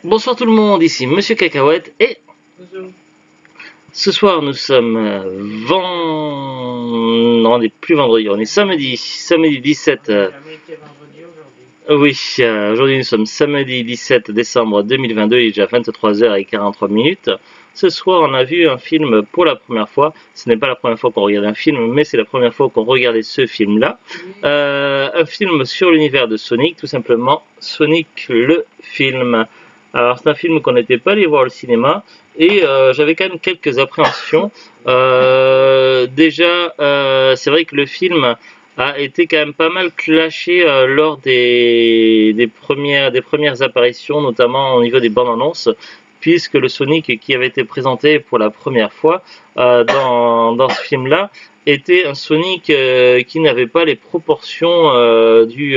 Bonsoir tout le monde, ici Monsieur Cacahuète et Bonjour. ce soir nous sommes non, on n'est plus vendredi, on est samedi 17. On n'a jamais été vendredi aujourd'hui. Oui, aujourd'hui nous sommes samedi 17 décembre 2022, il est déjà 23h43. Ce soir on a vu un film pour la première fois, ce n'est pas la première fois qu'on regarde un film, mais c'est la première fois qu'on regardait ce film-là. Un film sur l'univers de Sonic, tout simplement, Sonic le film. Alors c'est un film qu'on n'était pas allé voir au cinéma et j'avais quand même quelques appréhensions. Déjà, c'est vrai que le film a été quand même pas mal clashé lors des premières apparitions, notamment au niveau des bandes annonces, puisque le Sonic qui avait été présenté pour la première fois dans ce film-là était un Sonic qui n'avait pas les proportions du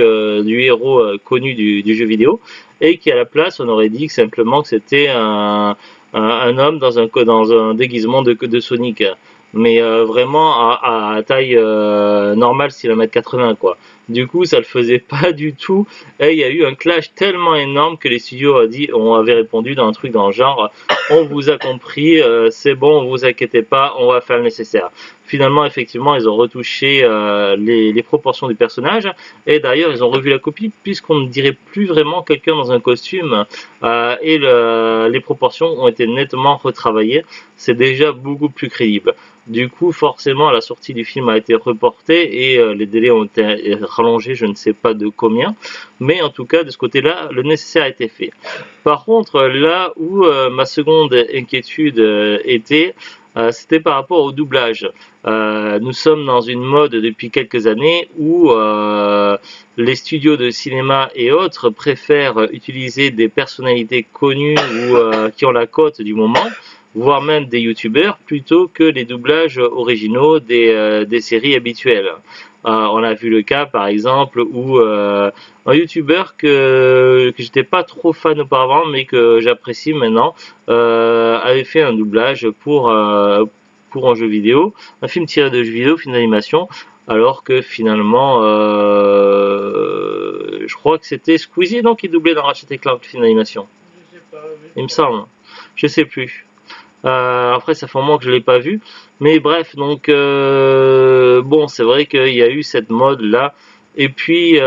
héros connu du jeu vidéo, et qui à la place on aurait dit que simplement que c'était un homme dans un déguisement de Sonic, mais vraiment à taille normale, style 1m80 quoi. Du coup ça le faisait pas du tout, et il y a eu un clash tellement énorme que les studios avaient répondu dans un truc dans le genre on vous a compris, c'est bon, vous inquiétez pas, on va faire le nécessaire. Finalement, effectivement, ils ont retouché les proportions du personnage, et d'ailleurs, ils ont revu la copie, puisqu'on ne dirait plus vraiment quelqu'un dans un costume, et les proportions ont été nettement retravaillées. C'est déjà beaucoup plus crédible. Du coup, forcément, la sortie du film a été reportée, et les délais ont été rallongés, je ne sais pas de combien, mais en tout cas, de ce côté-là, le nécessaire a été fait. Par contre, là où ma seconde inquiétude était, c'était par rapport au doublage. Nous sommes dans une mode depuis quelques années où les studios de cinéma et autres préfèrent utiliser des personnalités connues ou qui ont la cote du moment, voire même des youtubeurs, plutôt que les doublages originaux des séries habituelles. On a vu le cas par exemple où un youtubeur que j'étais pas trop fan auparavant mais que j'apprécie maintenant avait fait un doublage pour un jeu vidéo, un film tiré de jeu vidéo, film d'animation, alors que finalement je crois que c'était Squeezie donc qui doublait dans Ratchet & Clank, film d'animation, Je sais pas. il me semble, je sais plus. Après ça fait un moment que je l'ai pas vu, mais bref, donc bon, c'est vrai qu'il y a eu cette mode là, et puis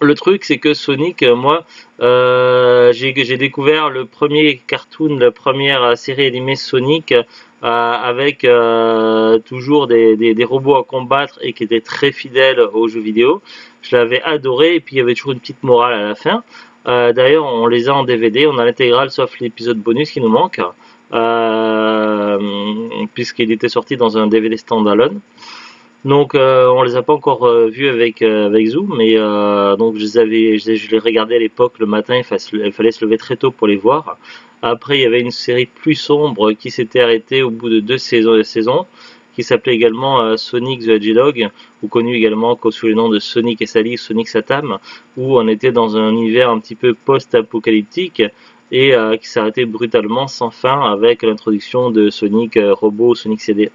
le truc c'est que Sonic, moi j'ai découvert le premier cartoon, la première série animée Sonic avec toujours des robots à combattre et qui étaient très fidèles aux jeux vidéo. Je l'avais adoré, et puis il y avait toujours une petite morale à la fin. D'ailleurs, on les a en DVD, on a l'intégrale sauf l'épisode bonus qui nous manque, puisqu'il était sorti dans un DVD standalone. Donc on les a pas encore vus avec Zou, mais donc je les regardais à l'époque le matin, il fallait se lever très tôt pour les voir. Après il y avait une série plus sombre qui s'était arrêtée au bout de deux saisons, qui s'appelait également Sonic the Hedgehog, ou connu également sous le nom de Sonic et Sally, Sonic Satam, où on était dans un univers un petit peu post-apocalyptique, et qui s'arrêtait brutalement sans fin avec l'introduction de Sonic Robot, Sonic CD.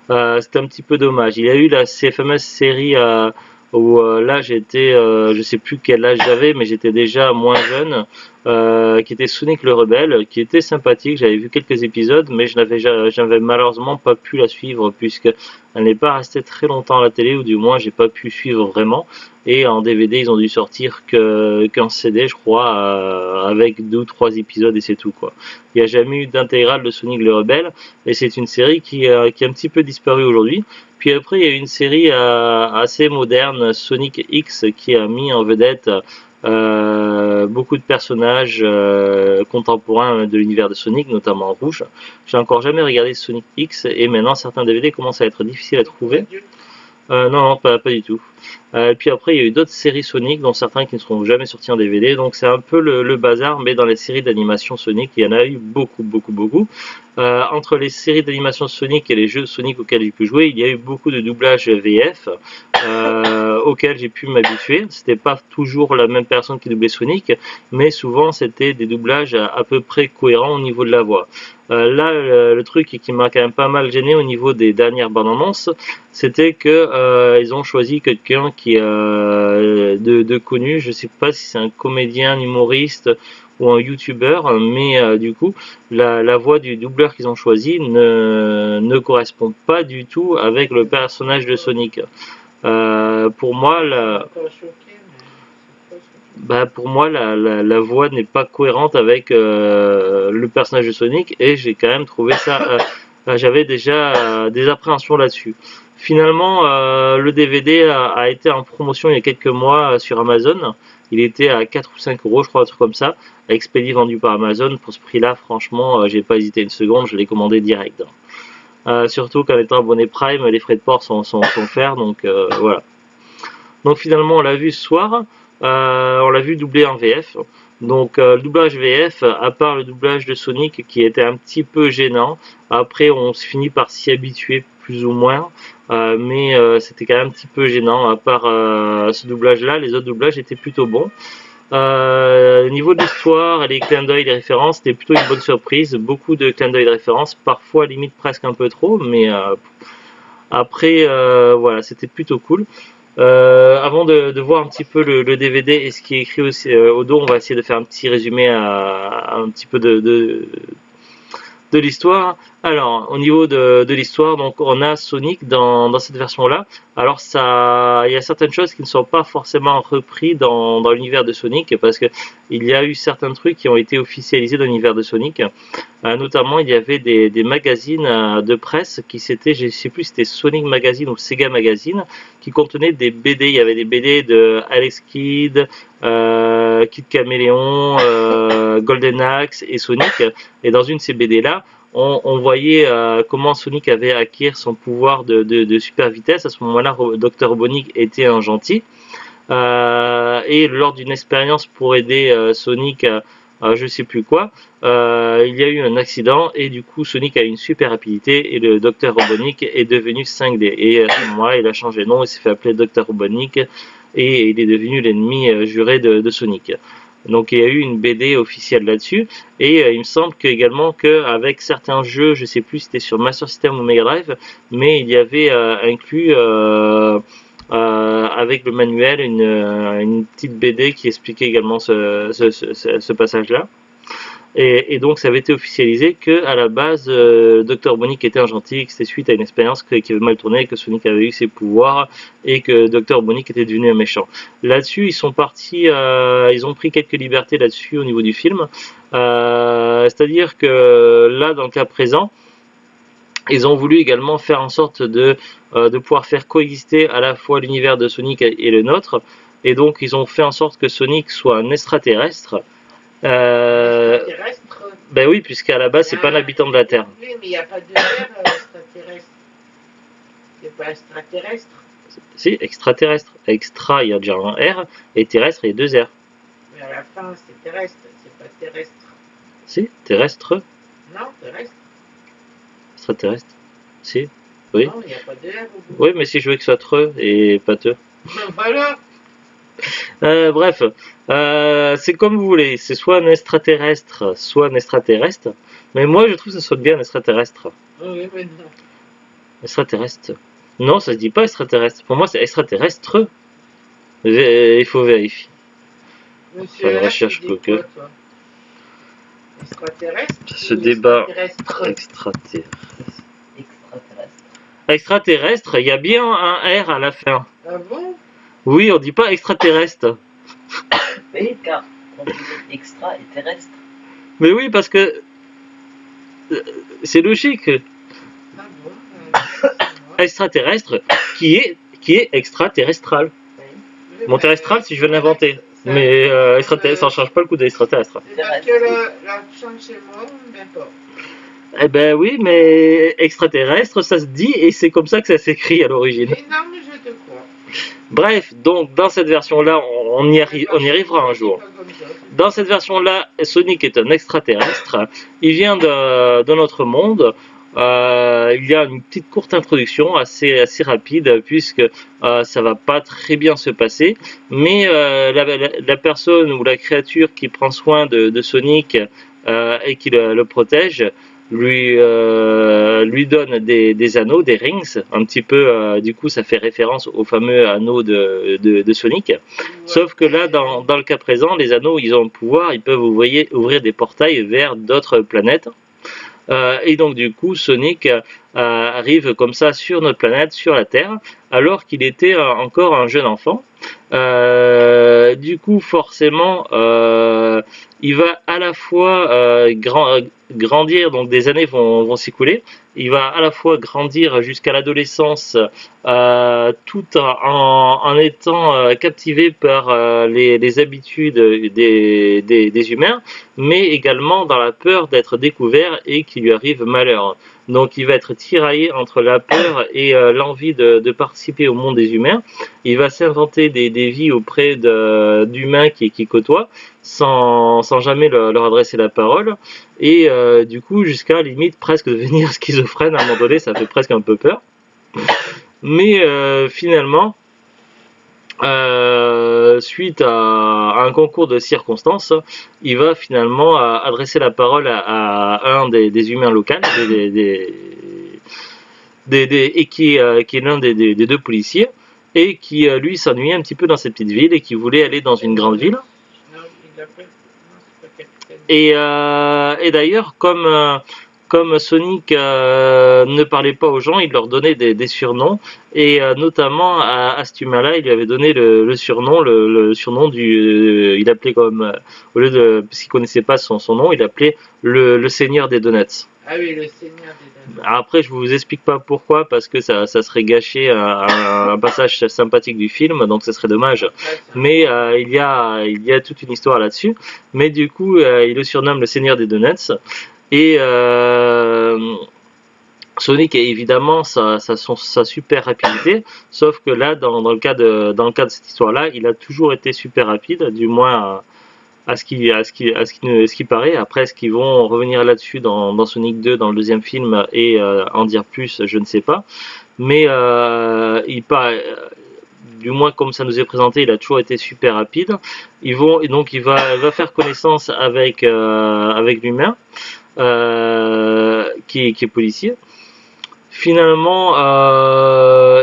C'était un petit peu dommage. Il y a eu ces fameuses séries où là j'étais, je sais plus quel âge j'avais, mais j'étais déjà moins jeune, qui était Sonic le Rebelle, qui était sympathique. J'avais vu quelques épisodes, mais j'avais malheureusement pas pu la suivre, puisque elle n'est pas restée très longtemps à la télé, ou du moins j'ai pas pu suivre vraiment. Et en DVD ils ont dû sortir qu'un CD, je crois, avec 2 ou 3 épisodes, et c'est tout quoi. Il n'y a jamais eu d'intégrale de Sonic le Rebelle, et c'est une série qui a un petit peu disparu aujourd'hui. Puis après, il y a eu une série assez moderne, Sonic X, qui a mis en vedette beaucoup de personnages contemporains de l'univers de Sonic, notamment Rouge. J'ai encore jamais regardé Sonic X, et maintenant certains DVD commencent à être difficiles à trouver. Non, pas du tout. Et puis après, il y a eu d'autres séries Sonic, dont certains qui ne seront jamais sortis en DVD, donc c'est un peu le bazar, mais dans les séries d'animation Sonic, il y en a eu beaucoup. Entre les séries d'animation Sonic et les jeux Sonic auxquels j'ai pu jouer, il y a eu beaucoup de doublages VF auxquels j'ai pu m'habituer. C'était pas toujours la même personne qui doublait Sonic, mais souvent c'était des doublages à peu près cohérents au niveau de la voix. Là, le truc qui m'a quand même pas mal gêné au niveau des dernières bandes annonces, c'était que ils ont choisi quelqu'un de connu. Je sais pas si c'est un comédien, un humoriste ou un youtubeur, mais du coup la voix du doubleur qu'ils ont choisi ne correspond pas du tout avec le personnage de Sonic. Pour moi, pour moi la voix n'est pas cohérente avec le personnage de Sonic, et j'ai quand même trouvé ça, j'avais déjà des appréhensions là-dessus. Finalement, le DVD a été en promotion il y a quelques mois sur Amazon. Il était à 4 ou 5 euros, je crois, un truc comme ça. Expédié, vendu par Amazon. Pour ce prix-là, franchement, j'ai pas hésité une seconde, je l'ai commandé direct. Surtout qu'en étant abonné Prime, les frais de port sont offerts, donc voilà. Donc finalement, on l'a vu ce soir. On l'a vu doublé en VF. Donc le doublage VF, à part le doublage de Sonic qui était un petit peu gênant, après on se finit par s'y habituer plus ou moins, mais c'était quand même un petit peu gênant. À part ce doublage là, les autres doublages étaient plutôt bons. Au niveau de l'histoire et les clins d'œil, les références, c'était plutôt une bonne surprise. Beaucoup de clins d'œil de références, parfois limite presque un peu trop, mais après voilà, c'était plutôt cool. Avant de voir un petit peu le DVD et ce qui est écrit aussi, au dos, on va essayer de faire un petit résumé un petit peu de l'histoire. Alors, au niveau de l'histoire, donc on a Sonic dans cette version-là. Alors il y a certaines choses qui ne sont pas forcément reprises dans l'univers de Sonic, parce que il y a eu certains trucs qui ont été officialisés dans l'univers de Sonic. Notamment, il y avait des magazines de presse qui s'étaient, je sais plus, c'était Sonic Magazine ou Sega Magazine, qui contenaient des BD. Il y avait des BD de Alex Kidd, Kid Caméléon, Golden Axe et Sonic. Et dans une de ces BD là, on voyait comment Sonic avait acquis son pouvoir de super vitesse. À ce moment-là, Dr Robotnik était un gentil. Et lors d'une expérience pour aider Sonic à je sais plus quoi, il y a eu un accident et du coup Sonic a eu une super rapidité et le Dr Robotnik est devenu cinglé. Et à ce moment-là, il a changé de nom, il s'est fait appeler Dr Robotnik et il est devenu l'ennemi juré de Sonic. Donc il y a eu une BD officielle là-dessus, et il me semble également qu'avec certains jeux, je sais plus si c'était sur Master System ou Mega Drive, mais il y avait inclus avec le manuel une petite BD qui expliquait également ce passage-là. Et donc ça avait été officialisé que à la base Dr Robotnik était un gentil, que c'était suite à une expérience qui avait mal tourné, que Sonic avait eu ses pouvoirs et que Dr Robotnik était devenu un méchant. Là-dessus ils sont partis, ils ont pris quelques libertés là-dessus au niveau du film, c'est-à-dire que là dans le cas présent, ils ont voulu également faire en sorte de pouvoir faire coexister à la fois l'univers de Sonic et le nôtre, et donc ils ont fait en sorte que Sonic soit un extraterrestre. Ben oui, puisqu'à la base, c'est pas un habitant de la Terre. Oui, mais il n'y a pas de R extraterrestre. C'est pas extraterrestre. Si, extraterrestre. Extra, il y a déjà un R, et terrestre, il y a deux R. Mais à la fin, c'est terrestre, c'est pas terrestre. Si, terrestre. Non, terrestre. Extraterrestre. Si, oui. Non, il n'y a pas de R au bout. Oui, mais si je veux que ce soit tre et pas te. Voilà. Bref, c'est comme vous voulez, c'est soit un extraterrestre, soit un extraterrestre, mais moi je trouve que ça sonne bien un extraterrestre. Oui, mais non. Extraterrestre. Non, ça se dit pas extraterrestre, pour moi c'est extraterrestre. Il faut vérifier. Monsieur Enfin, recherche tu dis que. quoi, toi? Extraterrestre. Ce débat Extraterrestre. extraterrestre, il y a bien un R à la fin. Ah bon? Oui, on dit pas extraterrestre. Oui, car on dit extra et terrestre. Mais oui, parce que c'est logique. Ah bon? Extraterrestre qui est extraterrestral. Oui. Mon terrestral, si je veux l'inventer. Mais extraterrestre, ça ne change pas le coup d'extraterrestre. C'est parce que l'accent chez moi, on ne vient pas. Eh ben oui, mais extraterrestre, ça se dit et c'est comme ça que ça s'écrit à l'origine. Mais non, mais je te crois. Bref, donc dans cette version-là, on y arrivera un jour. Dans cette version-là, Sonic est un extraterrestre. Il vient de notre monde. Il y a une petite courte introduction assez rapide puisque ça va pas très bien se passer, mais la personne ou la créature qui prend soin de Sonic et qui le protège lui donne des anneaux, des rings, un petit peu, du coup ça fait référence au fameux anneau de Sonic. Sauf que là, dans le cas présent, les anneaux, ils ont un pouvoir, ils peuvent ouvrir des portails vers d'autres planètes. Et donc du coup, Sonic arrive comme ça sur notre planète, sur la Terre, alors qu'il était encore un jeune enfant. Du coup, forcément, il va à la fois grandir, donc des années vont s'écouler. Il va à la fois grandir jusqu'à l'adolescence, tout en étant captivé par les habitudes des humains, mais également dans la peur d'être découvert et qu'il lui arrive malheur. Donc il va être tiraillé entre la peur et l'envie de participer au monde des humains. Il va s'inventer des vies auprès d'humains qui côtoient, sans jamais leur adresser la parole, et du coup jusqu'à limite presque devenir schizophrène à un moment donné, ça fait presque un peu peur. Mais finalement, suite à un concours de circonstances, il va finalement adresser la parole à un des humains locaux, et qui est l'un des deux policiers, et qui lui s'ennuyait un petit peu dans cette petite ville et qui voulait aller dans une grande ville. Et d'ailleurs, comme Sonic ne parlait pas aux gens, il leur donnait des surnoms, et notamment à cet humain-là, il lui avait donné le surnom, le surnom il appelait comme, au lieu de, parce qu'il connaissait pas son nom, il appelait le Seigneur des Donuts. Ah oui, le Seigneur des Donuts. Après, je vous explique pas pourquoi, parce que ça serait gâché un passage sympathique du film, donc ça serait dommage. Mais il y a toute une histoire là-dessus. Mais du coup, il le surnomme le Seigneur des Donuts. Et Sonic a évidemment sa super rapidité, sauf que là, dans le cas de cette histoire-là, il a toujours été super rapide, du moins à ce qui paraît. Après, est-ce qu'ils vont revenir là-dessus dans Sonic 2, dans le deuxième film, et en dire plus, je ne sais pas. Mais du moins comme ça nous est présenté, il a toujours été super rapide. Et donc il va faire connaissance avec l'humain, qui est policier. Finalement,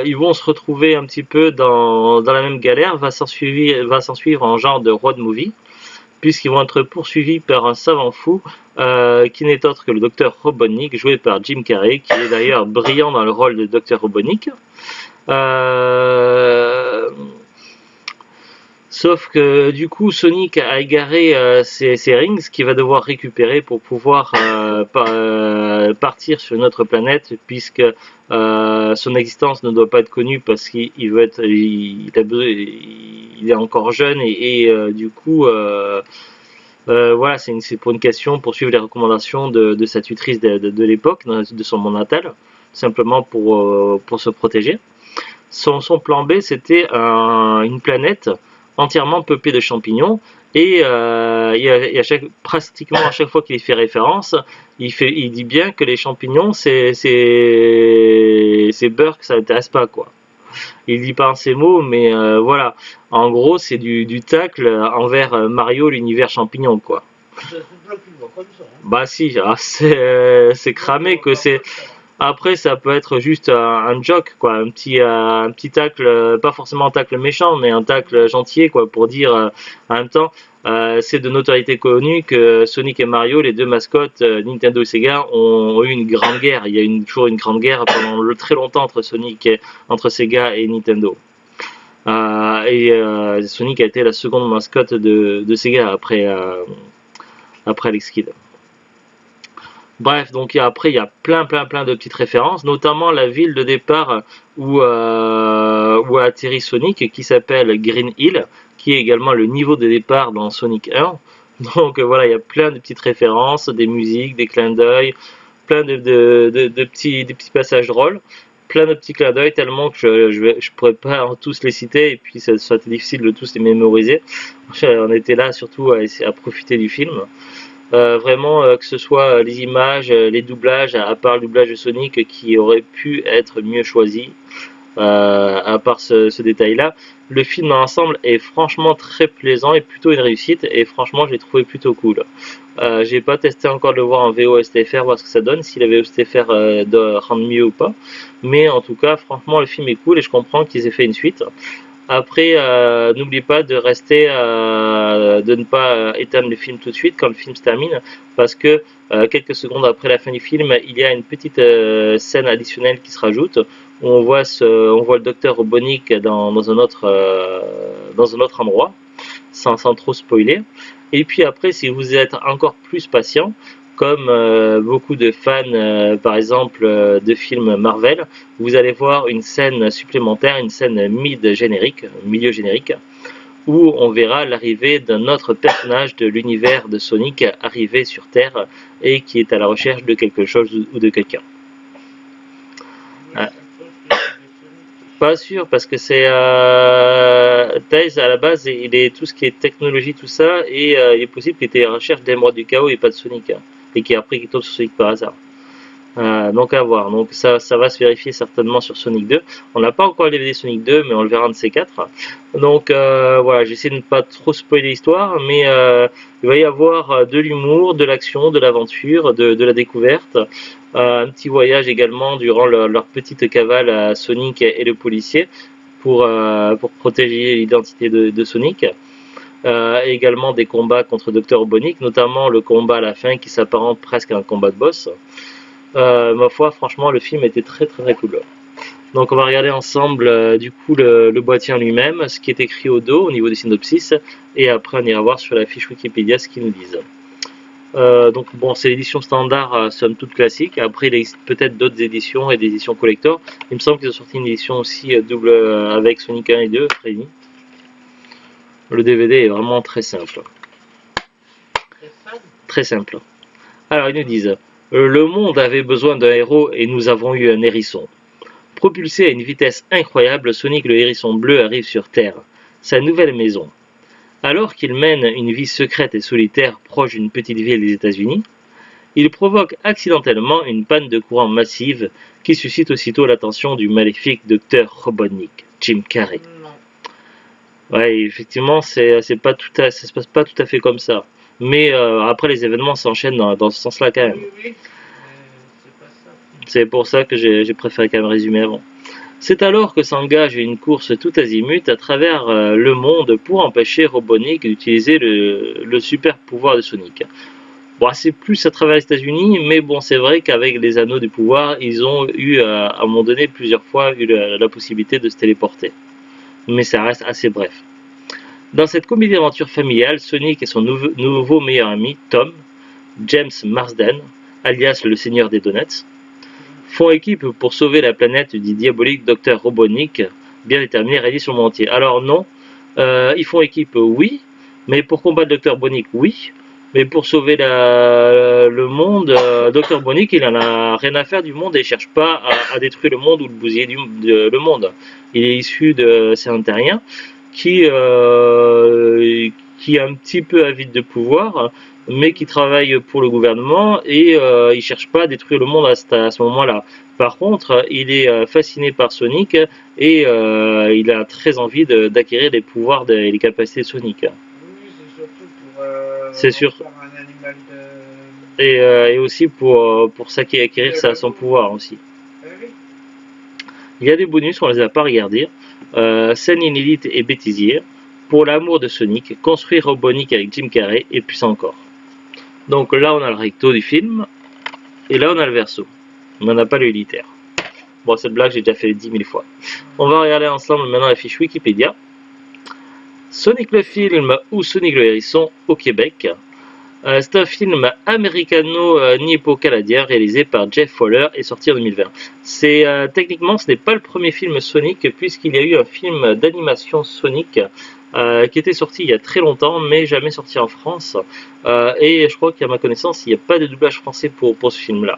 ils vont se retrouver un petit peu dans la même galère. Va s'en suivre un genre de road movie, puisqu'ils vont être poursuivis par un savant fou qui n'est autre que le docteur Robotnik, joué par Jim Carrey, qui est d'ailleurs brillant dans le rôle de docteur Robotnik. Sauf que du coup Sonic a égaré ses rings qu'il va devoir récupérer pour pouvoir partir sur une autre planète, puisque son existence ne doit pas être connue parce qu'il est encore jeune, et du coup voilà, c'est pour une question, pour suivre les recommandations de sa tutrice de l'époque, de son monde natal, simplement pour se protéger. Son plan B, c'était une planète entièrement peuplée de champignons, et pratiquement à chaque fois qu'il y fait référence, il dit bien que les champignons, c'est beurre, que ça n'intéresse pas, quoi. Il dit pas en ces mots, mais voilà. En gros, c'est du tacle envers Mario, l'univers champignon, quoi. Bah si, c'est cramé que c'est. Après, ça peut être juste un joke, quoi, un petit tacle, pas forcément un tacle méchant, mais un tacle gentil, quoi, pour dire en même temps, c'est de notoriété connue que Sonic et Mario, les deux mascottes Nintendo et Sega, ont eu une grande guerre. Il y a toujours une grande guerre pendant très longtemps entre Sega et Nintendo. Sonic a été la seconde mascotte de Sega après Alex Kidd. Bref, donc après il y a plein de petites références, notamment la ville de départ où a atterri Sonic, qui s'appelle Green Hill, qui est également le niveau de départ dans Sonic 1. Donc voilà, il y a plein de petites références, des musiques, des clins d'œil, plein de petits passages drôles, plein de petits clins d'œil, tellement que je pourrais pas tous les citer, et puis ça serait difficile de tous les mémoriser. On était là surtout à profiter du film. Vraiment, que ce soit les images, les doublages, à part le doublage de Sonic qui aurait pu être mieux choisi. à part ce détail-là. Le film dans l'ensemble est franchement très plaisant et plutôt une réussite, et franchement je l'ai trouvé plutôt cool. J'ai pas testé encore de le voir en VO STFR, voir ce que ça donne, si la VO STFR doit rendre mieux ou pas. Mais en tout cas, franchement, le film est cool et je comprends qu'ils aient fait une suite. Après, n'oublie pas de rester, de ne pas éteindre le film tout de suite quand le film se termine, parce que quelques secondes après la fin du film, il y a une petite scène additionnelle qui se rajoute, où on voit le docteur Robotnik dans un autre endroit, sans trop spoiler. Et puis après, si vous êtes encore plus patient, comme beaucoup de fans, par exemple, de films Marvel, vous allez voir une scène supplémentaire, une scène mid-générique, milieu générique, où on verra l'arrivée d'un autre personnage de l'univers de Sonic arrivé sur Terre et qui est à la recherche de quelque chose ou de quelqu'un. Pas sûr, parce que c'est Tails à la base, il est tout ce qui est technologie, tout ça, et il est possible qu'il était à la recherche d'Émeraude du Chaos et pas de Sonic, et qui après qui tombe sur Sonic par hasard. Donc à voir, donc ça va se vérifier certainement sur Sonic 2. On n'a pas encore le DVD Sonic 2, mais on le verra un de ces quatre. Donc voilà, j'essaie de ne pas trop spoiler l'histoire, mais il va y avoir de l'humour, de l'action, de l'aventure, de la découverte. Un petit voyage également durant leur petite cavale à Sonic et le policier pour protéger l'identité de Sonic. Également des combats contre Dr. Robotnik, notamment le combat à la fin qui s'apparente presque à un combat de boss. Ma foi, franchement, le film était très cool. Donc on va regarder ensemble du coup le boîtier en lui-même, ce qui est écrit au dos au niveau du synopsis, et après on ira voir sur la fiche Wikipédia ce qu'ils nous disent. Donc bon, c'est l'édition standard, somme toute classique. Après il existe peut-être d'autres éditions et des éditions collector. Il me semble qu'ils ont sorti une édition aussi double avec Sonic 1 et 2, Freddy. Le DVD est vraiment très simple. Très simple. Alors ils nous disent: le monde avait besoin d'un héros et nous avons eu un hérisson. Propulsé à une vitesse incroyable, Sonic le hérisson bleu arrive sur Terre, sa nouvelle maison. Alors qu'il mène une vie secrète et solitaire proche d'une petite ville des États-Unis, il provoque accidentellement une panne de courant massive qui suscite aussitôt l'attention du maléfique Dr. Robotnik, Jim Carrey. Ouais, effectivement, ça se passe pas tout à fait comme ça. Mais après, les événements s'enchaînent dans ce sens-là quand même. Oui, c'est pas ça. C'est pour ça que j'ai préféré quand même résumer avant. C'est alors que s'engage une course tout azimut à travers le monde pour empêcher Robotnik d'utiliser le super pouvoir de Sonic. Bon, c'est plus à travers les États-Unis, mais bon, c'est vrai qu'avec les anneaux du pouvoir, ils ont eu à un moment donné plusieurs fois eu la possibilité de se téléporter. Mais ça reste assez bref. Dans cette comédie d'aventure familiale, Sonic et son nouveau meilleur ami, Tom, James Marsden, alias le Seigneur des Donuts, font équipe pour sauver la planète du diabolique Dr. Robotnik, bien déterminé à régner sur le monde entier. Alors non, ils font équipe, oui, mais pour combattre Dr. Robotnik, oui, mais pour sauver le monde, Dr. Robotnik, il en a rien à faire du monde et il cherche pas à détruire le monde ou le bousiller le monde. Il est issu de c'est un terrien qui est un petit peu avide de pouvoir, mais qui travaille pour le gouvernement et il cherche pas à détruire le monde à ce moment-là. Par contre, il est fasciné par Sonic et il a très envie d'acquérir les pouvoirs et les capacités de Sonic. Oui, c'est surtout pour C'est sûr. un animal de... Et aussi pour acquérir son pouvoir aussi. Oui. Il y a des bonus, on les a pas regardés. Scène inédite et bêtisière. Pour l'amour de Sonic, construire Robotnik avec Jim Carrey et plus encore. Donc là on a le recto du film, et là on a le verso. On n'a pas le militaire. Bon, cette blague j'ai déjà fait 10 000 fois. On va regarder ensemble maintenant la fiche Wikipédia. Sonic le film ou Sonic le hérisson au Québec. C'est un film américano-nippo-canadien réalisé par Jeff Fowler et sorti en 2020. Techniquement, ce n'est pas le premier film Sonic, puisqu'il y a eu un film d'animation Sonic qui était sorti il y a très longtemps, mais jamais sorti en France. Et je crois qu'à ma connaissance, il n'y a pas de doublage français pour ce film-là.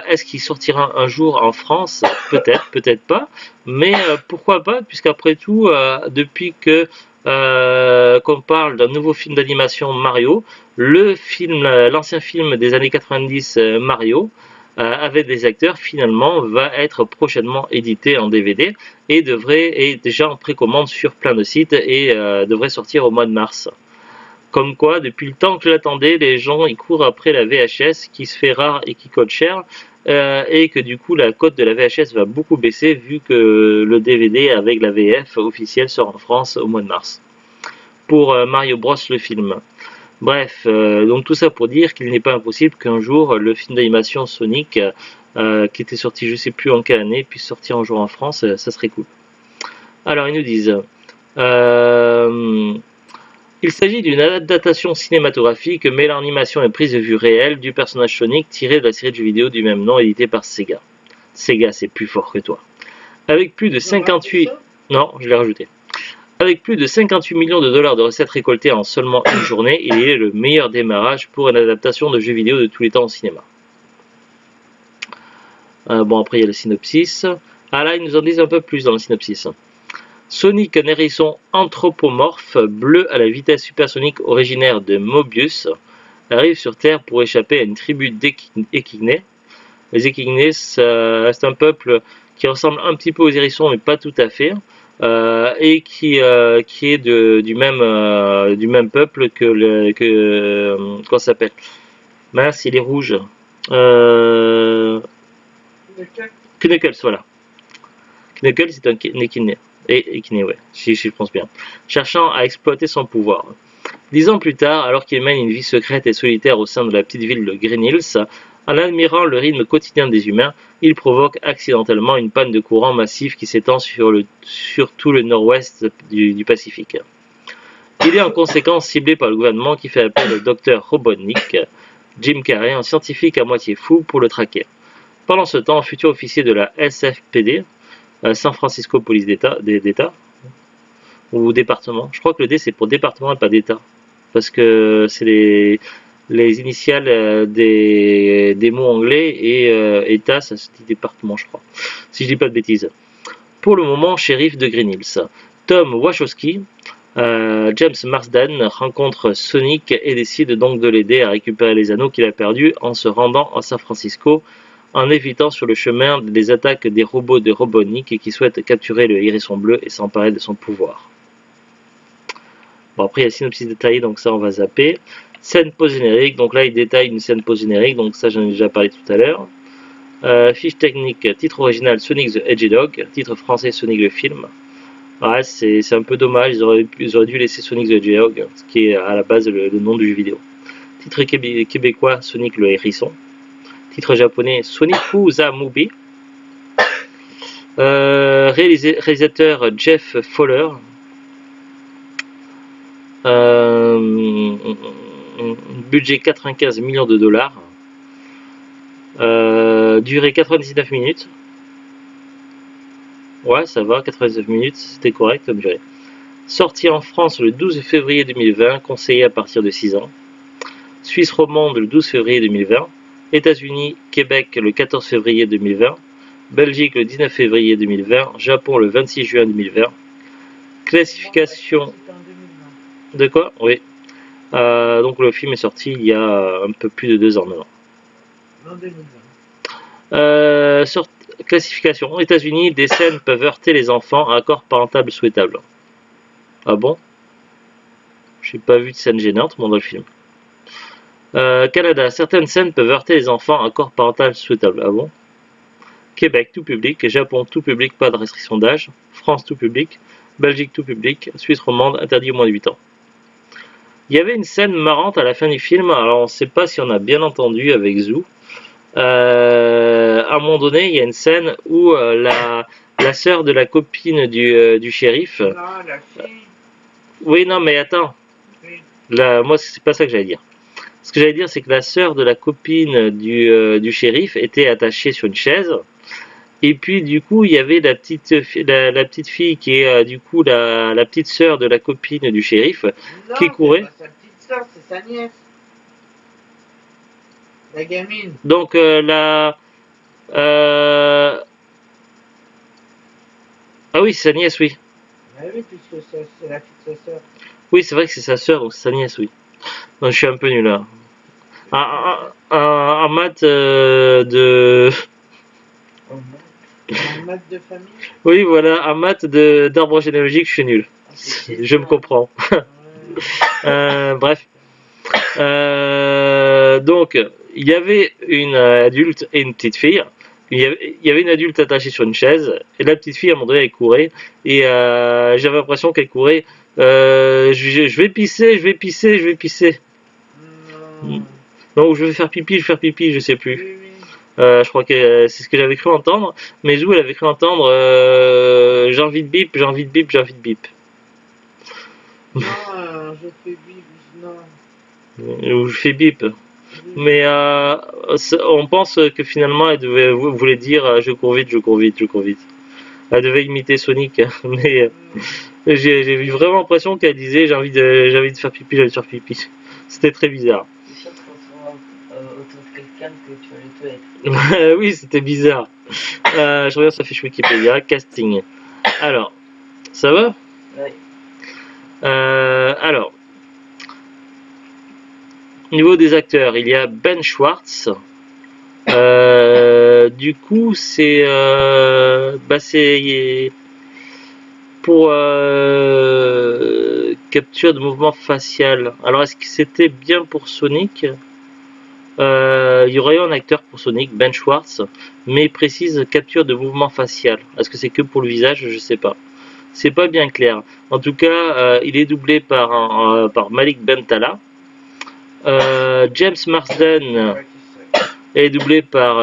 Est-ce qu'il sortira un jour en France? Peut-être, peut-être pas. Mais pourquoi pas, puisqu'après tout, depuis qu'on parle d'un nouveau film d'animation Mario, l'ancien film des années 90 Mario, avec des acteurs finalement va être prochainement édité en DVD et est déjà en précommande sur plein de sites et devrait sortir au mois de mars. Comme quoi, depuis le temps que je l'attendais, les gens ils courent après la VHS qui se fait rare et qui coûte cher, et que du coup la cote de la VHS va beaucoup baisser vu que le DVD avec la VF officielle sort en France au mois de mars. Pour Mario Bros le film. Bref, donc tout ça pour dire qu'il n'est pas impossible qu'un jour le film d'animation Sonic, qui était sorti je sais plus en quelle année, puisse sortir un jour en France, ça serait cool. Alors ils nous disent... il s'agit d'une adaptation cinématographique mêlant animation et prise de vue réelle du personnage Sonic tiré de la série de jeux vidéo du même nom édité par Sega. Sega, c'est plus fort que toi. Avec plus de 58... Non, je l'ai rajouté. Avec plus de 58 millions de dollars de recettes récoltées en seulement une journée, il est le meilleur démarrage pour une adaptation de jeux vidéo de tous les temps au cinéma. Bon, après il y a le synopsis. Ah là, ils nous en disent un peu plus dans le synopsis. Sonic, un hérisson anthropomorphe bleu à la vitesse supersonique originaire de Mobius, arrive sur Terre pour échapper à une tribu d'Échignés. Les Échignés, c'est un peuple qui ressemble un petit peu aux hérissons, mais pas tout à fait, et qui est du même peuple que comment ça s'appelle? Mince, il est rouge. Knuckles, voilà. Knuckles, c'est un Échiné. Échiné, ouais, si je pense bien. Cherchant à exploiter son pouvoir. 10 ans plus tard, alors qu'il mène une vie secrète et solitaire au sein de la petite ville de Green Hills, en admirant le rythme quotidien des humains, il provoque accidentellement une panne de courant massif qui s'étend sur tout le nord-ouest du Pacifique. Il est en conséquence ciblé par le gouvernement qui fait appel au docteur Robotnik, Jim Carrey, un scientifique à moitié fou, pour le traquer. Pendant ce temps, un futur officier de la SFPD, San Francisco Police d'État, ou département. Je crois que le D c'est pour département et pas d'État, parce que c'est les initiales des mots anglais, et État ça se dit département, je crois, si je dis pas de bêtises. Pour le moment, shérif de Green Hills, Tom Wachowski, James Marsden rencontre Sonic et décide donc de l'aider à récupérer les anneaux qu'il a perdus en se rendant à San Francisco, en évitant sur le chemin des attaques des robots de Robotnik qui souhaitent capturer le hérisson bleu et s'emparer de son pouvoir. Bon, après il y a le synopsis détaillé, donc ça on va zapper. Scène post-générique, donc là il détaille une scène post-générique, donc ça j'en ai déjà parlé tout à l'heure. Fiche technique, titre original Sonic the Hedgehog, titre français Sonic le film. Ouais, c'est un peu dommage, ils auraient dû laisser Sonic the Hedgehog, ce qui est à la base le nom du jeu vidéo. Titre québécois Sonic le hérisson. Titre japonais Sonic the Movie. Réalisateur Jeff Fowler. Budget 95 millions de dollars. Durée 99 minutes. Ouais, ça va, 99 minutes, c'était correct comme durée. Sortie en France le 12 février 2020, conseillé à partir de 6 ans. Suisse romande le 12 février 2020. États-Unis, Québec le 14 février 2020. Belgique le 19 février 2020. Japon le 26 juin 2020. Classification... De quoi? Oui. Donc le film est sorti il y a un peu plus de 2 ans maintenant. En 2020. Classification. Aux États-Unis, des scènes peuvent heurter les enfants à accord parental souhaitable. Ah bon? J'ai pas vu de scène gênante moi dans le film. Canada, certaines scènes peuvent heurter les enfants à accord parental souhaitable. Ah bon? Québec, tout public. Japon, tout public, pas de restriction d'âge. France, tout public. Belgique, tout public. Suisse romande, interdit au moins de 8 ans. Il y avait une scène marrante à la fin du film, alors on ne sait pas si on a bien entendu avec Zou. À un moment donné, il y a une scène où la sœur de la copine du shérif... Non, la fille. Oui, non, mais attends. Oui. Moi, c'est pas ça que j'allais dire. Ce que j'allais dire, c'est que la sœur de la copine du shérif était attachée sur une chaise. Et puis, du coup, il y avait la petite fille qui est, du coup, la petite sœur de la copine du shérif, Non, qui courait. C'est pas sa petite soeur, c'est sa nièce. La gamine. Donc, ah oui, c'est sa nièce, oui. Ah oui, puisque c'est la fille de sa soeur. Oui, c'est vrai que c'est sa sœur, donc c'est sa nièce, oui. Donc, je suis un peu nul là. À un un maths de... Un maths de famille. Oui, voilà, un maths d'arbre généalogique, je suis nul. Je me comprends. Bref. Donc, il y avait une adulte et une petite fille. Il y avait une adulte attachée sur une chaise, et la petite fille, à un moment donné, elle courait, et j'avais l'impression qu'elle courait. Je vais pisser, je vais pisser, je vais pisser. Non. Donc, je vais faire pipi, je sais plus. Oui, oui. Je crois que c'est ce que j'avais cru entendre, mais Zou, elle avait cru entendre j'ai envie de bip, j'ai envie de bip, j'ai envie de bip. Non, je fais bip, non. Ou je fais bip. Mais on pense que finalement elle voulait dire je cours vite, je cours vite, je cours vite. Elle devait imiter Sonic, mais j'ai eu vraiment l'impression qu'elle disait j'ai envie de faire pipi, j'ai envie de faire pipi. C'était très bizarre. C'est sûr que quand tu vas autour de quelqu'un que tu vas les toilettes. Oui, c'était bizarre. Je regarde sa fiche Wikipédia, casting. Alors, ça va? Ouais. Alors, au niveau des acteurs, il y a Ben Schwartz. Du coup, c'est pour capture de mouvement facial. Alors, est-ce que c'était bien pour Sonic? Il y aurait eu un acteur pour Sonic, Ben Schwartz, mais il précise capture de mouvement facial. Est-ce que c'est que pour le visage? Je sais pas. C'est pas bien clair. En tout cas, il est doublé par Malik Bentala. James Marsden est doublé par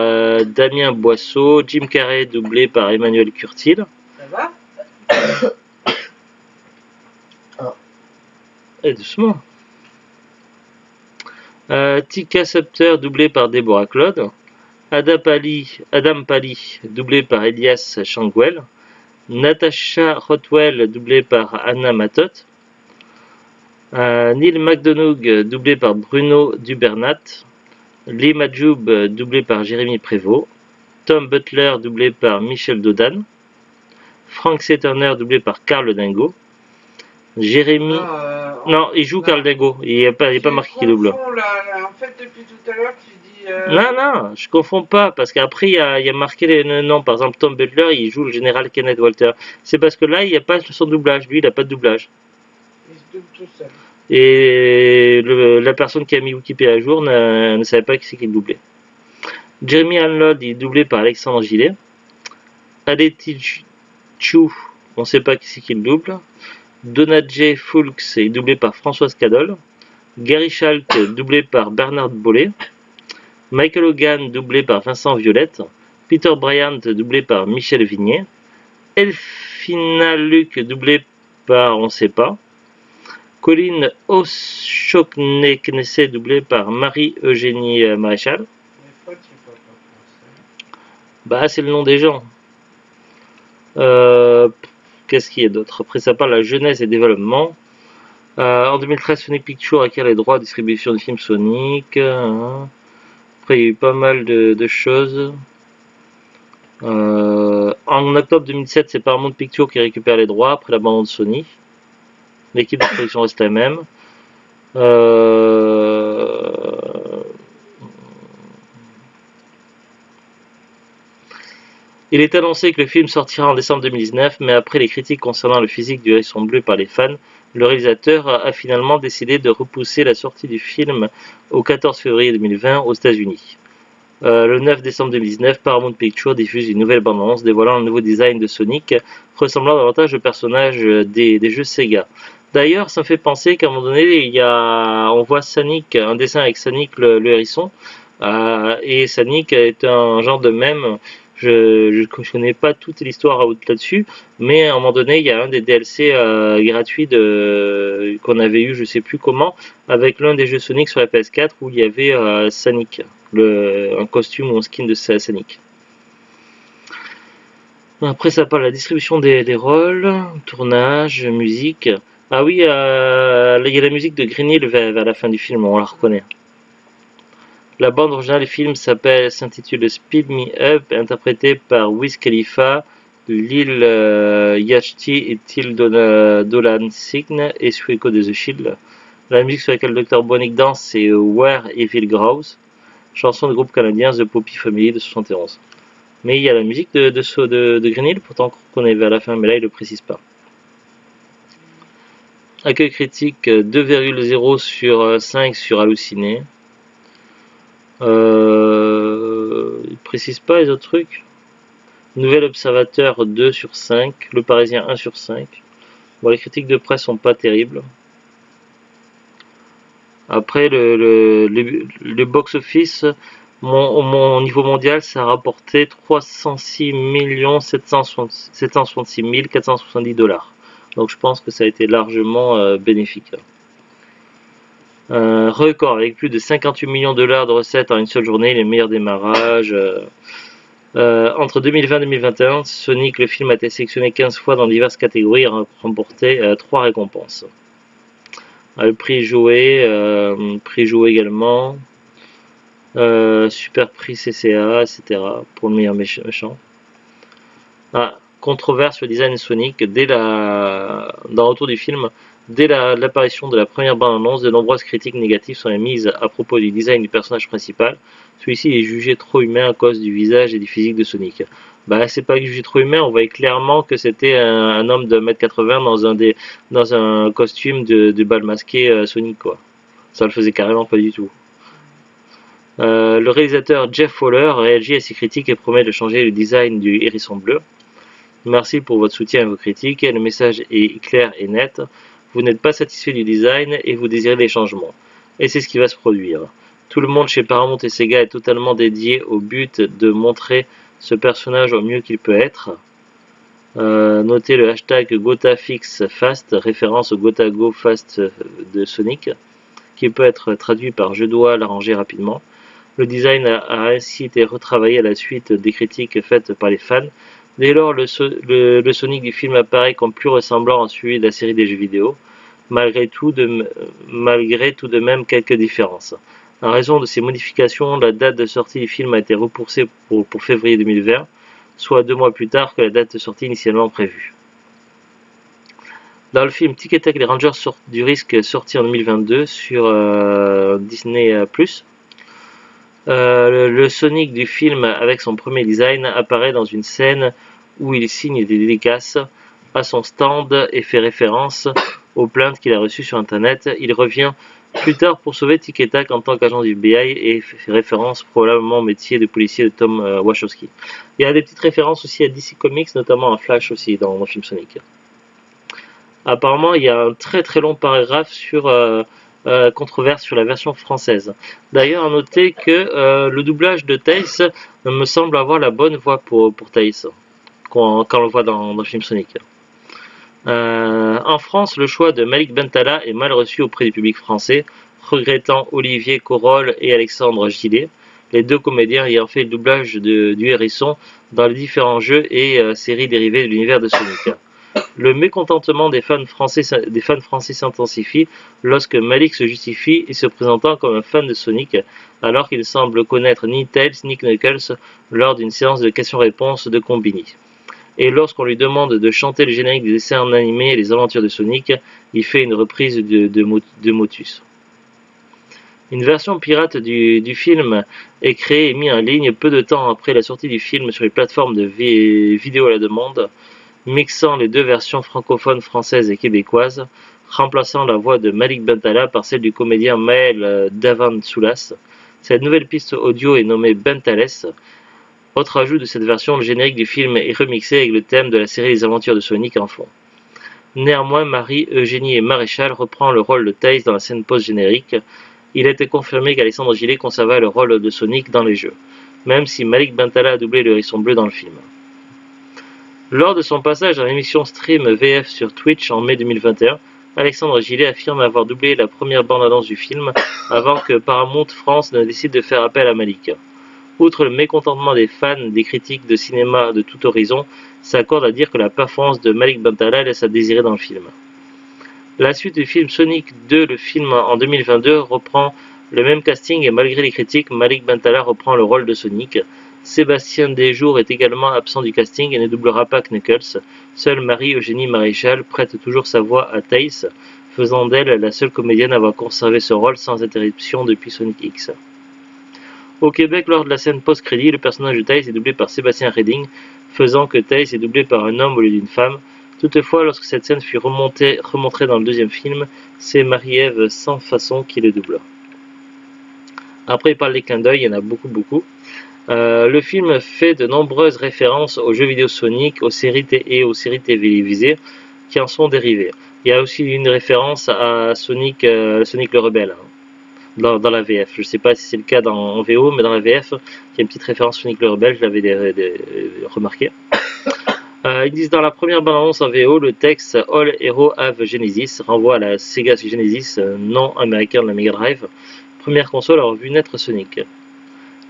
Damien Boisseau. Jim Carrey doublé par Emmanuel Curtil. Ça va? Et doucement. Tika Sumpter doublé par Deborah Claude. Adam Pally doublé par Elias Shangwell. Natasha Rothwell doublé par Anna Matot. Neil McDonough doublé par Bruno Dubernat. Lee Majoub doublé par Jérémy Prévost. Tom Butler doublé par Michel Dodan. Frank C. Turner doublé par Carl Dingo. Jérémy... Non, il joue Carl Dingo, il n'est pas marqué qu'il double. En fait, depuis tout à l'heure, tu dis... Non, je confonds pas, parce qu'après, il y a marqué les noms. Par exemple, Tom Butler, il joue le général Kenneth Walter. C'est parce que là, il n'y a pas son doublage. Lui, il n'a pas de doublage. Il se double tout seul. Et la personne qui a mis Wikipédia à jour ne savait pas qui c'est qui le doublait. Jeremy Hanlod, il est doublé par Alexandre Gillet. Adeti Chou, on ne sait pas qui c'est qui le double. Donat J. Fulks est doublé par Françoise Cadol. Gary Schalk, doublé par Bernard Bollet. Michael Hogan, doublé par Vincent Violette. Peter Bryant, doublé par Michel Vignet. Elfina Luke, doublé par on ne sait pas. Colin O'Shaughnessy, doublé par Marie-Eugénie Maréchal. Bah, c'est le nom des gens. Qu'est-ce qu'il y a d'autre? Après, ça parle de la jeunesse et développement. En 2013, Sonic Pictures acquiert les droits de distribution du film Sonic. Après, il y a eu pas mal de choses. En octobre 2007, c'est Paramount Pictures qui récupère les droits après l'abandon de Sony. L'équipe de production reste la même. Il est annoncé que le film sortira en décembre 2019, mais après les critiques concernant le physique du hérisson bleu par les fans, le réalisateur a finalement décidé de repousser la sortie du film au 14 février 2020 aux États-Unis. Le 9 décembre 2019, Paramount Pictures diffuse une nouvelle bande-annonce dévoilant le nouveau design de Sonic, ressemblant davantage au personnage des jeux Sega. D'ailleurs, ça me fait penser qu'à un moment donné, on voit Sonic, un dessin avec Sonic le hérisson, et Sonic est un genre de mème. Je ne connais pas toute l'histoire là-dessus, mais à un moment donné, il y a un des DLC gratuits qu'on avait eu, je sais plus comment, avec l'un des jeux Sonic sur la PS4 où il y avait Sonic, un costume ou un skin de Sonic. Après, ça parle de la distribution des rôles, tournage, musique. Ah oui, il y a la musique de Green Hill vers la fin du film, on la reconnaît. La bande originale du film s'intitule Speed Me Up, interprétée par Wiz Khalifa, Lil Yachty et Till Dolan Sign et Sueco de The Shield. La musique sur laquelle Dr. Bonnick danse, c'est Where Evil Grows. chanson du groupe canadien The Poppy Family de 71. Mais il y a la musique de Green Hill, pourtant qu'on avait à la fin, mais là il ne le précise pas. Accueil critique 2,0 sur 5 sur Halluciné. Il ne précise pas les autres trucs. Nouvel Observateur 2 sur 5. Le Parisien 1 sur 5. Bon, les critiques de presse sont pas terribles. Après, le box-office, mon niveau mondial, ça a rapporté 306 766 470 $. Donc je pense que ça a été largement bénéfique. Record avec plus de 58 millions de $ de recettes en une seule journée, les meilleurs démarrages. Entre 2020 et 2021, Sonic, le film, a été sélectionné 15 fois dans diverses catégories et a remporté 3 récompenses. Le prix joué également, super prix CCA, etc. pour le meilleur méchant. Controverse sur le design de Sonic. Dans le retour du film, dès l'apparition de la première bande-annonce, de nombreuses critiques négatives sont émises à propos du design du personnage principal. Celui-ci est jugé trop humain à cause du visage et du physique de Sonic. C'est pas jugé trop humain, on voyait clairement que c'était un homme de 1m80 dans un costume de bal masqué Sonic, quoi. Ça le faisait carrément pas du tout. Le réalisateur Jeff Fowler réagit à ces critiques et promet de changer le design du hérisson bleu. Merci pour votre soutien et vos critiques. Le message est clair et net. Vous n'êtes pas satisfait du design et vous désirez des changements. Et c'est ce qui va se produire. Tout le monde chez Paramount et Sega est totalement dédié au but de montrer ce personnage au mieux qu'il peut être. Notez le hashtag GotaFixFast, référence au GotaGo Fast de Sonic, qui peut être traduit par je dois l'arranger rapidement. Le design a ainsi été retravaillé à la suite des critiques faites par les fans. Dès lors, le Sonic du film apparaît comme plus ressemblant à celui de la série des jeux vidéo, malgré tout de même quelques différences. En raison de ces modifications, la date de sortie du film a été repoussée pour février 2020, soit 2 mois plus tard que la date de sortie initialement prévue. Dans le film Tic et Tac, les Rangers du risque, sorti en 2022 sur Disney+, le Sonic du film, avec son premier design, apparaît dans une scène où il signe des dédicaces à son stand et fait référence aux plaintes qu'il a reçues sur internet. Il revient plus tard pour sauver Tic et Tac en tant qu'agent du FBI et fait référence probablement au métier de policier de Tom Wachowski. Il y a des petites références aussi à DC Comics, notamment à Flash aussi dans le film Sonic. Apparemment, il y a un très très long paragraphe sur controverse sur la version française. D'ailleurs, à noter que le doublage de Tails me semble avoir la bonne voix pour Tails, quand on le voit dans le film Sonic. En France, le choix de Malik Bentala est mal reçu auprès du public français, regrettant Olivier Corol et Alexandre Gillet, les deux comédiens ayant fait le doublage du hérisson dans les différents jeux et séries dérivées de l'univers de Sonic. Le mécontentement des fans français s'intensifie lorsque Malik se justifie et se présentant comme un fan de Sonic, alors qu'il semble connaître ni Tails ni Knuckles lors d'une séance de questions-réponses de Combini. Et lorsqu'on lui demande de chanter le générique des dessins animés et les aventures de Sonic, il fait une reprise de Motus. Une version pirate du film est créée et mise en ligne peu de temps après la sortie du film sur les plateformes de vidéo à la demande, mixant les deux versions francophones françaises et québécoises, remplaçant la voix de Malik Bentala par celle du comédien Maël Davantoulas. Cette nouvelle piste audio est nommée Bentales. Autre ajout de cette version, le générique du film est remixé avec le thème de la série Les Aventures de Sonic en fond. Néanmoins, Marie-Eugénie Maréchal reprend le rôle de Tails dans la scène post-générique. Il a été confirmé qu'Alexandre Gillet conserva le rôle de Sonic dans les jeux, même si Malik Bentala a doublé le hérisson bleu dans le film. Lors de son passage dans l'émission Stream VF sur Twitch en mai 2021, Alexandre Gillet affirme avoir doublé la première bande-annonce du film avant que Paramount France ne décide de faire appel à Malik. Outre le mécontentement des fans des critiques de cinéma de tout horizon, s'accorde à dire que la performance de Malik Bentala laisse à désirer dans le film. La suite du film Sonic 2, le film en 2022, reprend le même casting et malgré les critiques, Malik Bentala reprend le rôle de Sonic. Sébastien Desjours est également absent du casting et ne doublera pas Knuckles. Seule Marie-Eugénie Maréchal prête toujours sa voix à Tails, faisant d'elle la seule comédienne à avoir conservé ce rôle sans interruption depuis Sonic X. Au Québec, lors de la scène post-crédit, le personnage de Tails est doublé par Sébastien Redding, faisant que Tails est doublé par un homme au lieu d'une femme. Toutefois, lorsque cette scène fut remontrée dans le deuxième film, c'est Marie-Ève Sans Façon qui le doubla. Après, il parle des clins d'œil, il y en a beaucoup. Le film fait de nombreuses références aux jeux vidéo Sonic, aux séries et aux séries télévisées qui en sont dérivées. Il y a aussi une référence à Sonic, Sonic le Rebelle dans la VF. Je ne sais pas si c'est le cas en VO, mais dans la VF, il y a une petite référence Sonic le Rebelle, je l'avais remarqué. Ils disent dans la première bande-annonce en VO, le texte All Hero Have Genesis renvoie à la Sega Genesis, nom américain de la Mega Drive, première console à avoir vu naître Sonic.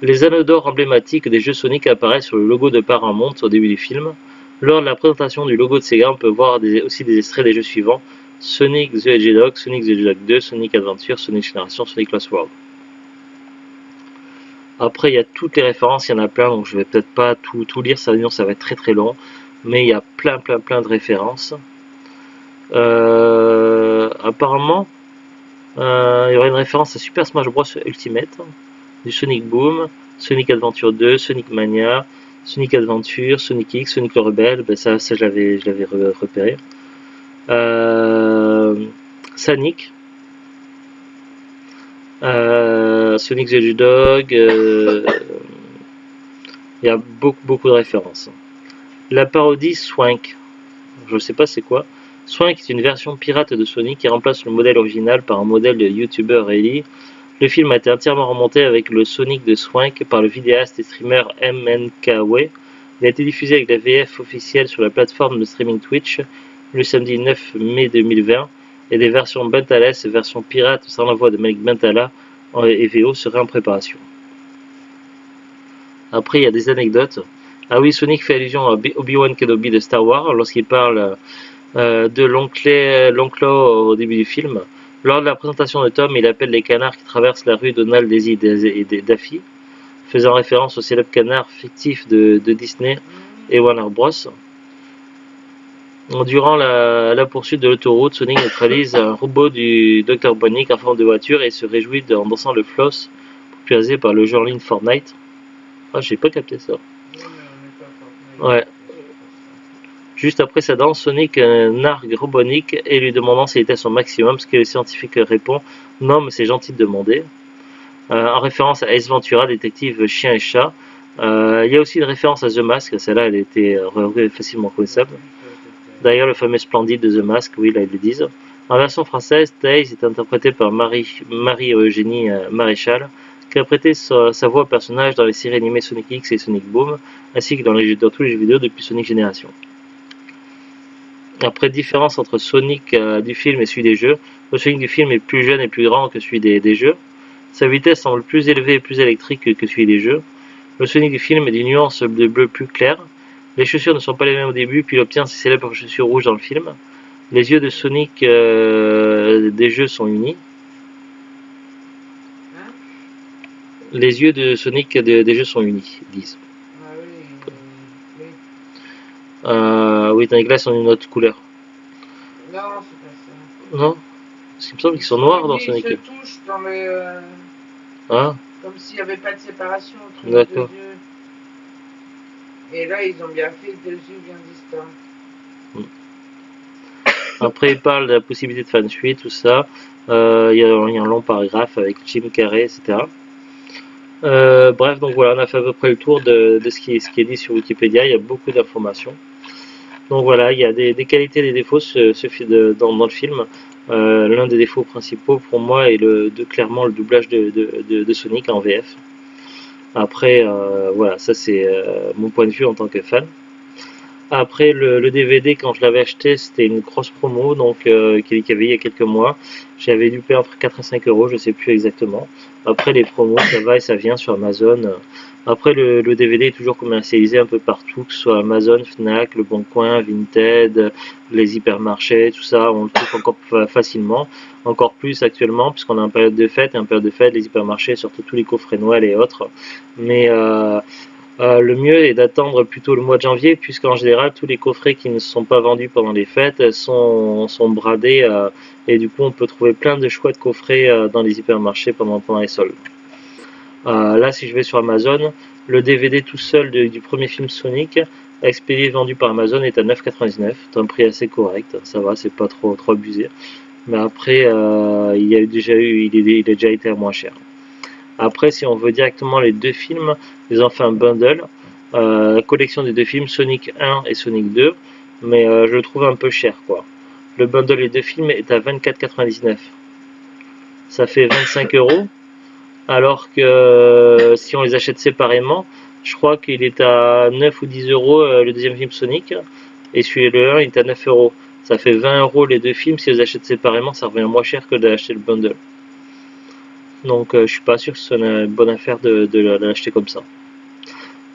Les anneaux d'or emblématiques des jeux Sonic apparaissent sur le logo de Paramount au début du film. Lors de la présentation du logo de Sega, on peut voir aussi des extraits des jeux suivants: Sonic the Hedgehog, Sonic the Hedgehog 2, Sonic Adventure, Sonic Generation, Sonic Lost World. Après, il y a toutes les références, il y en a plein, donc je vais peut-être pas tout lire, sinon ça va être très long. Mais il y a plein de références. Apparemment, il y aura une référence à Super Smash Bros Ultimate, du Sonic Boom, Sonic Adventure 2, Sonic Mania, Sonic Adventure, Sonic X, Sonic le Rebelle, ben ça je l'avais repéré. Sonic, Sonic the Hedgehog, il y a beaucoup de références. La parodie Swank, je ne sais pas c'est quoi. Swank est une version pirate de Sonic qui remplace le modèle original par un modèle de YouTuber Rayleigh. Le film a été entièrement remonté avec le Sonic de Swank par le vidéaste et streamer MNKW. Il a été diffusé avec la VF officielle sur la plateforme de streaming Twitch le samedi 9 mai 2020 et des versions Bentales et versions pirates sans la voix de Malik Bentala et VO seraient en préparation. Après, il y a des anecdotes. Ah oui, Sonic fait allusion à Obi-Wan Kenobi de Star Wars lorsqu'il parle de l'oncle au début du film. Lors de la présentation de Tom, il appelle les canards qui traversent la rue Donald, Daisy et Daffy, faisant référence au célèbre canard fictif de Disney et Warner Bros. Durant la poursuite de l'autoroute, Sonic neutralise un robot du Dr. Bonnick en forme de voiture et se réjouit en dansant le floss popularisé par le jeu en ligne Fortnite. Ah, j'ai pas capté ça. Ouais. Juste après sa danse, Sonic nargue Robotnik et lui demandant s'il était à son maximum, ce que le scientifique répond: non, mais c'est gentil de demander. En référence à Ace Ventura, détective chien et chat. Il y a aussi une référence à The Mask, celle-là elle était facilement connaissable. D'ailleurs, le fameux Splendide de The Mask, oui, là ils le disent. En version française, Tails est interprété par Marie-Eugénie Maréchal, qui a prêté sa voix au personnage dans les séries animées Sonic X et Sonic Boom, ainsi que dans tous les jeux vidéo depuis Sonic Génération. Après, différence entre Sonic du film et celui des jeux. Le Sonic du film est plus jeune et plus grand que celui des jeux. Sa vitesse semble plus élevée et plus électrique que celui des jeux. Le Sonic du film est d'une nuance de bleu plus claire. Les chaussures ne sont pas les mêmes au début, puis il obtient ses célèbres chaussures rouges dans le film. Les yeux de Sonic des jeux sont unis. Les yeux de Sonic des jeux sont unis, ils disent. Oui, tandis que là, ils sont d'une autre couleur. Non, c'est pas ça. Non? Parce qu'il me semble qu'ils sont noirs dans Sonic. Ils se touchent dans le... Ah, comme s'il n'y avait pas de séparation entre les d'accord. deux yeux. Et là, ils ont bien fait deux yeux bien distincts. Après, il parle de la possibilité de fansuite, tout ça. Il y a un long paragraphe avec Jim Carrey, etc. Bref, donc voilà, on a fait à peu près le tour de ce qui est dit sur Wikipédia. Il y a beaucoup d'informations. Donc voilà, il y a des qualités et des défauts dans le film. L'un des défauts principaux pour moi est clairement le doublage de Sonic en VF. Après, voilà, ça c'est mon point de vue en tant que fan. Après, le DVD, quand je l'avais acheté, c'était une grosse promo, donc qu'il y avait il y a quelques mois. J'avais dû payer entre 4 et 5 euros, je ne sais plus exactement. Après, les promos, ça va et ça vient sur Amazon. Après, le DVD est toujours commercialisé un peu partout, que ce soit Amazon, Fnac, Le Bon Coin, Vinted, les hypermarchés, tout ça, on le trouve encore facilement. Encore plus actuellement, puisqu'on est en période de fête, et en période de fête, les hypermarchés, surtout tous les coffrets Noël et autres. Mais le mieux est d'attendre plutôt le mois de janvier, puisqu'en général, tous les coffrets qui ne sont pas vendus pendant les fêtes sont bradés, et du coup, on peut trouver plein de chouettes coffrets dans les hypermarchés pendant les soldes. Là, si je vais sur Amazon, le DVD tout seul du premier film Sonic, expédié vendu par Amazon, est à 9,99. C'est un prix assez correct, ça va, c'est pas trop abusé. Mais après, il a déjà été à moins cher. Après, si on veut directement les deux films, ils ont fait un bundle, la collection des deux films, Sonic 1 et Sonic 2, mais je le trouve un peu cher, quoi. Le bundle des deux films est à 24,99. Ça fait 25 euros, alors que si on les achète séparément, je crois qu'il est à 9 ou 10 euros le deuxième film Sonic, et celui-là, il est à 9 euros. Ça fait 20 euros les deux films, si on les achète séparément, ça revient moins cher que d'acheter le bundle. Donc je suis pas sûr que ce soit une bonne affaire de l'acheter comme ça.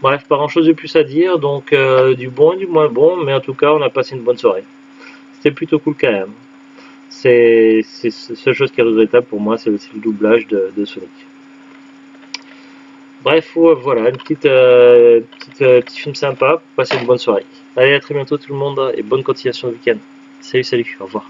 Bref, pas grand chose de plus à dire, donc du bon et du moins bon, mais en tout cas on a passé une bonne soirée. C'était plutôt cool quand même. C'est la seule chose qui est regrettable pour moi, c'est le doublage de Sonic. Bref, voilà, petit film sympa pour passer une bonne soirée. Allez, à très bientôt tout le monde et bonne continuation de week-end. Salut, au revoir.